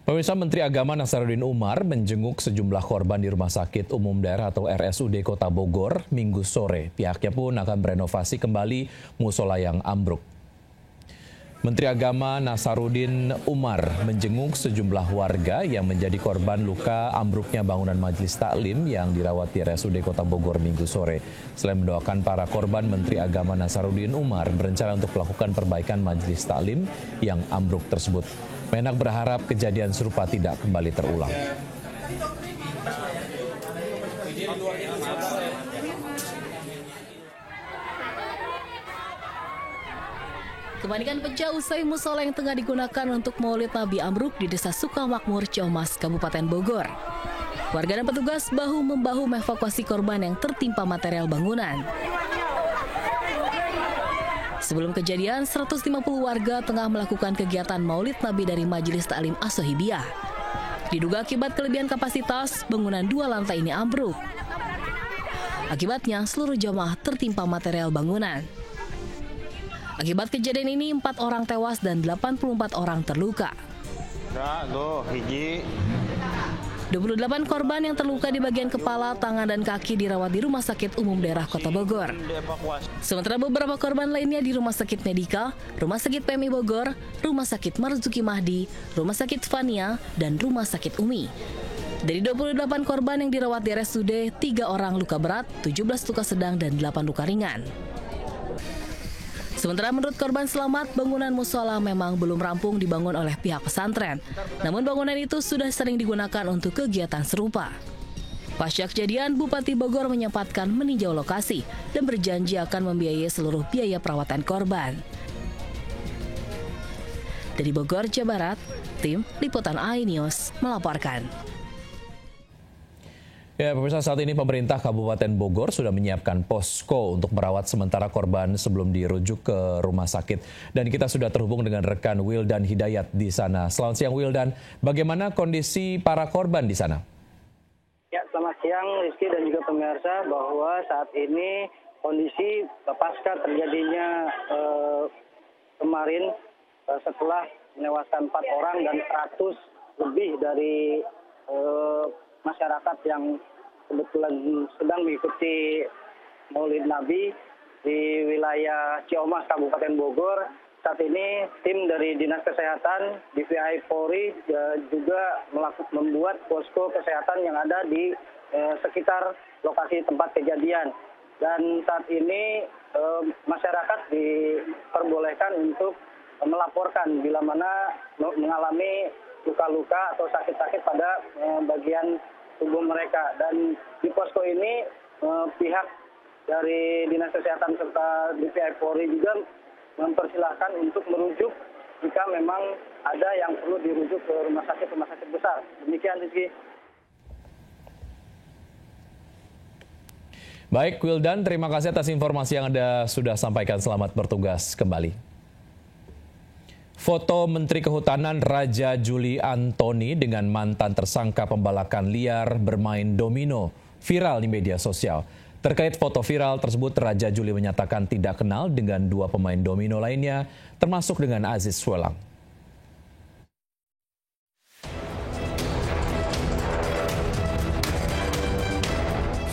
Pemirsa, Menteri Agama Nasaruddin Umar menjenguk sejumlah korban di Rumah Sakit Umum Daerah atau RSUD Kota Bogor Minggu sore. Pihaknya pun akan merenovasi kembali musola yang ambruk. Menteri Agama Nasaruddin Umar menjenguk sejumlah warga yang menjadi korban luka ambruknya bangunan majelis taklim yang dirawat di RSUD Kota Bogor Minggu sore. Selain mendoakan para korban, Menteri Agama Nasaruddin Umar berencana untuk melakukan perbaikan majelis taklim yang ambruk tersebut. Menak berharap kejadian serupa tidak kembali terulang. Kepanikan pecah usai musola yang tengah digunakan untuk Maulid Nabi ambruk di Desa Sukamakmur, Ciamas, Kabupaten Bogor. Warga dan petugas bahu-membahu mengevakuasi korban yang tertimpa material bangunan. Sebelum kejadian, 150 warga tengah melakukan kegiatan Maulid Nabi dari Majelis Taklim As-Sohibiyah. Diduga akibat kelebihan kapasitas, bangunan 2 lantai ini ambruk. Akibatnya, seluruh jamaah tertimpa material bangunan. Akibat kejadian ini, 4 orang tewas dan 84 orang terluka. 28 korban yang terluka di bagian kepala, tangan, dan kaki dirawat di Rumah Sakit Umum Daerah Kota Bogor. Sementara beberapa korban lainnya di Rumah Sakit Medika, Rumah Sakit PMI Bogor, Rumah Sakit Marzuki Mahdi, Rumah Sakit Fania, dan Rumah Sakit Umi. Dari 28 korban yang dirawat di RSUD, 3 orang luka berat, 17 luka sedang, dan 8 luka ringan. Sementara menurut korban selamat, bangunan musola memang belum rampung dibangun oleh pihak pesantren. Namun bangunan itu sudah sering digunakan untuk kegiatan serupa. Pasca kejadian, Bupati Bogor menyempatkan meninjau lokasi dan berjanji akan membiayai seluruh biaya perawatan korban. Dari Bogor, Jawa Barat, tim Liputan iNews melaporkan. Ya, pemirsa, saat ini pemerintah Kabupaten Bogor sudah menyiapkan posko untuk merawat sementara korban sebelum dirujuk ke rumah sakit. Dan kita sudah terhubung dengan rekan Wildan Hidayat di sana. Selamat siang, Wildan. Bagaimana kondisi para korban di sana? Ya, selamat siang Rizky dan juga pemirsa, bahwa saat ini kondisi pasca terjadinya kemarin setelah menewaskan 4 orang dan 100 lebih dari masyarakat yang kebetulan sedang mengikuti Maulid Nabi di wilayah Ciamas, Kabupaten Bogor. Saat ini tim dari Dinas Kesehatan, DVI Polri juga membuat posko kesehatan yang ada di sekitar lokasi tempat kejadian. Dan saat ini masyarakat diperbolehkan untuk melaporkan bila mana mengalami luka-luka atau sakit-sakit pada bagian tubuh mereka. Dan di posko ini pihak dari Dinas Kesehatan serta DVI Polri juga mempersilahkan untuk merujuk jika memang ada yang perlu dirujuk ke rumah sakit besar. Demikian, Rizky. Baik, Wildan, terima kasih atas informasi yang Anda sudah sampaikan. Selamat bertugas kembali. Foto Menteri Kehutanan Raja Juli Antoni dengan mantan tersangka pembalakan liar bermain domino viral di media sosial. Terkait foto viral tersebut, Raja Juli menyatakan tidak kenal dengan 2 pemain domino lainnya, termasuk dengan Aziz Welang.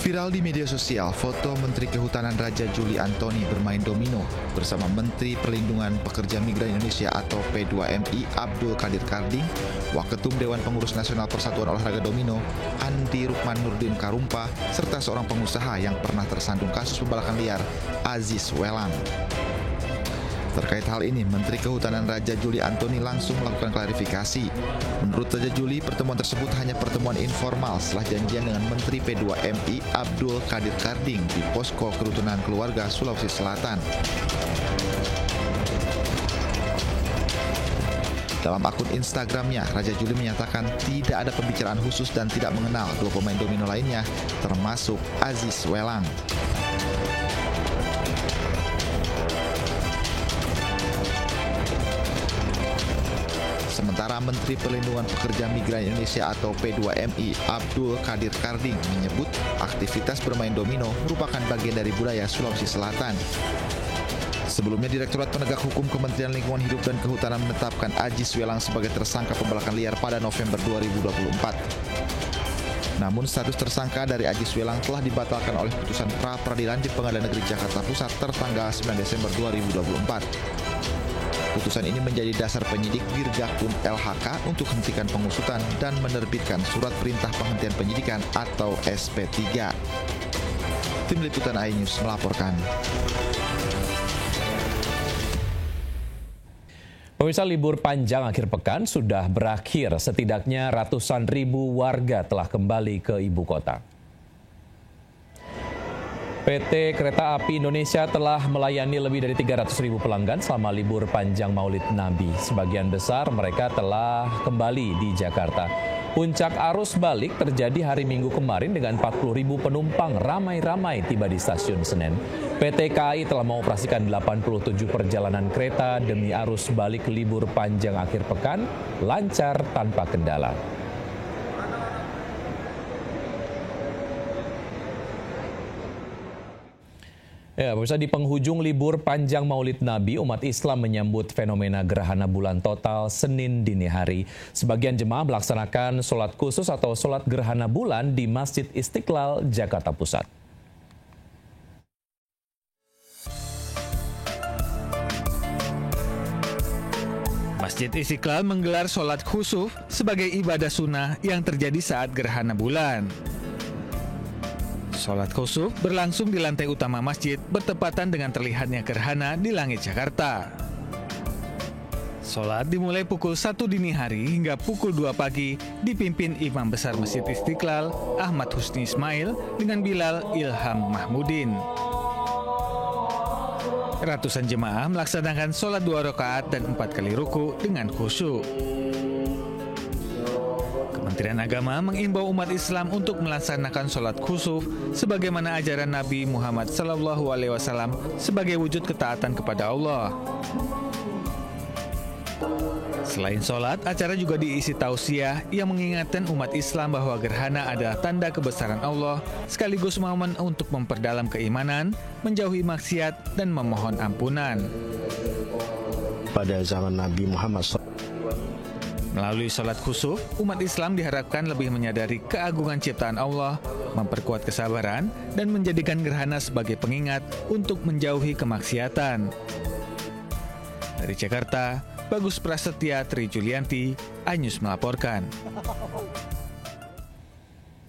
Viral di media sosial, foto Menteri Kehutanan Raja Juli Antoni bermain domino bersama Menteri Perlindungan Pekerja Migran Indonesia atau P2MI Abdul Qadir Karding, Waketum Dewan Pengurus Nasional Persatuan Olahraga Domino, Andi Rukman Nurdin Karumpa, serta seorang pengusaha yang pernah tersandung kasus pembalakan liar, Aziz Welang. Terkait hal ini, Menteri Kehutanan Raja Juli Antoni langsung melakukan klarifikasi. Menurut Raja Juli, pertemuan tersebut hanya pertemuan informal setelah janjian dengan Menteri P2MI Abdul Qadir Karding di Posko Kerukunan Keluarga Sulawesi Selatan. Dalam akun Instagramnya, Raja Juli menyatakan tidak ada pembicaraan khusus dan tidak mengenal 2 pemain domino lainnya, termasuk Aziz Welang. Sementara Menteri Perlindungan Pekerja Migran Indonesia atau P2MI Abdul Qadir Karding menyebut aktivitas bermain domino merupakan bagian dari budaya Sulawesi Selatan. Sebelumnya, Direktorat Penegak Hukum Kementerian Lingkungan Hidup dan Kehutanan menetapkan Ajis Welang sebagai tersangka pembalakan liar pada November 2024. Namun, status tersangka dari Ajis Welang telah dibatalkan oleh putusan pra-peradilan di Pengadilan Negeri Jakarta Pusat tertanggal 9 Desember 2024. Putusan ini menjadi dasar penyidik Dirgakum LHK untuk hentikan pengusutan dan menerbitkan surat perintah penghentian penyidikan atau SP3. Tim Liputan iNews melaporkan. Pemirsa, libur panjang akhir pekan sudah berakhir. Setidaknya ratusan ribu warga telah kembali ke ibu kota. PT Kereta Api Indonesia telah melayani lebih dari 300 ribu pelanggan selama libur panjang Maulid Nabi. Sebagian besar mereka telah kembali di Jakarta. Puncak arus balik terjadi hari Minggu kemarin dengan 40 ribu penumpang ramai-ramai tiba di stasiun Senen. PT KAI telah mengoperasikan 87 perjalanan kereta demi arus balik libur panjang akhir pekan lancar tanpa kendala. Ya, pemirsa, di penghujung libur panjang Maulid Nabi, umat Islam menyambut fenomena gerhana bulan total Senin dini hari. Sebagian jemaah melaksanakan sholat khusus atau sholat gerhana bulan di Masjid Istiqlal, Jakarta Pusat. Masjid Istiqlal menggelar sholat khusuf sebagai ibadah sunnah yang terjadi saat gerhana bulan. Sholat khusuf berlangsung di lantai utama masjid bertepatan dengan terlihatnya gerhana di langit Jakarta. Sholat dimulai pukul 1 dini hari hingga pukul 2 pagi dipimpin Imam Besar Masjid Istiqlal Ahmad Husni Ismail dengan Bilal Ilham Mahmudin. Ratusan jemaah melaksanakan sholat 2 rakaat dan 4 kali ruku dengan khusyuk. Kementerian Agama mengimbau umat Islam untuk melaksanakan sholat khusuf sebagaimana ajaran Nabi Muhammad SAW sebagai wujud ketaatan kepada Allah. Selain sholat, acara juga diisi tausiah yang mengingatkan umat Islam bahwa gerhana adalah tanda kebesaran Allah, sekaligus momen untuk memperdalam keimanan, menjauhi maksiat, dan memohon ampunan. Pada zaman Nabi Muhammad Melalui sholat khusuf, umat Islam diharapkan lebih menyadari keagungan ciptaan Allah, memperkuat kesabaran, dan menjadikan gerhana sebagai pengingat untuk menjauhi kemaksiatan. Dari Jakarta, Bagus Prasetya, Tri Julianti, iNews melaporkan.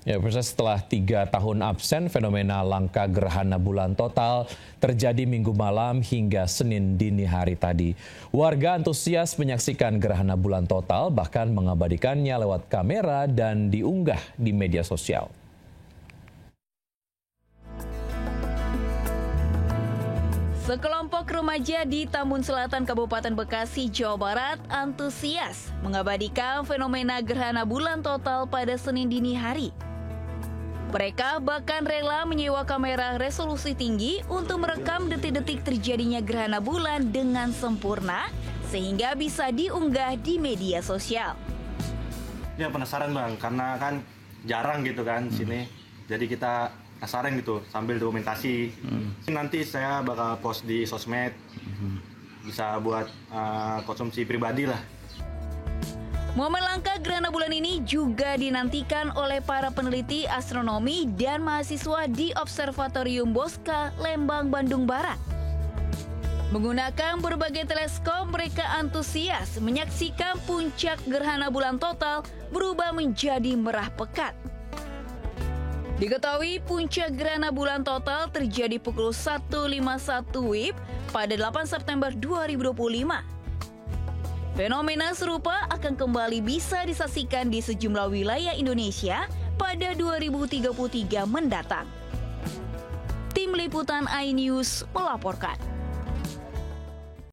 Ya, pemirsa, setelah 3 tahun absen, fenomena langka gerhana bulan total terjadi Minggu malam hingga Senin dini hari tadi. Warga antusias menyaksikan gerhana bulan total, bahkan mengabadikannya lewat kamera dan diunggah di media sosial. Sekelompok remaja di Tambun Selatan, Kabupaten Bekasi, Jawa Barat antusias mengabadikan fenomena gerhana bulan total pada Senin dini hari. Mereka bahkan rela menyewa kamera resolusi tinggi untuk merekam detik-detik terjadinya gerhana bulan dengan sempurna sehingga bisa diunggah di media sosial. Ya penasaran Bang, karena kan jarang gitu kan sini. Jadi kita penasaran gitu sambil dokumentasi. Nanti saya bakal post di sosmed. Bisa buat konsumsi pribadi lah. Momen langka gerhana bulan ini juga dinantikan oleh para peneliti astronomi dan mahasiswa di Observatorium Bosca, Lembang, Bandung Barat. Menggunakan berbagai teleskop, mereka antusias menyaksikan puncak gerhana bulan total berubah menjadi merah pekat. Diketahui puncak gerhana bulan total terjadi pukul 1.51 WIB pada 8 September 2025. Fenomena serupa akan kembali bisa disaksikan di sejumlah wilayah Indonesia pada 2033 mendatang. Tim Liputan iNews melaporkan.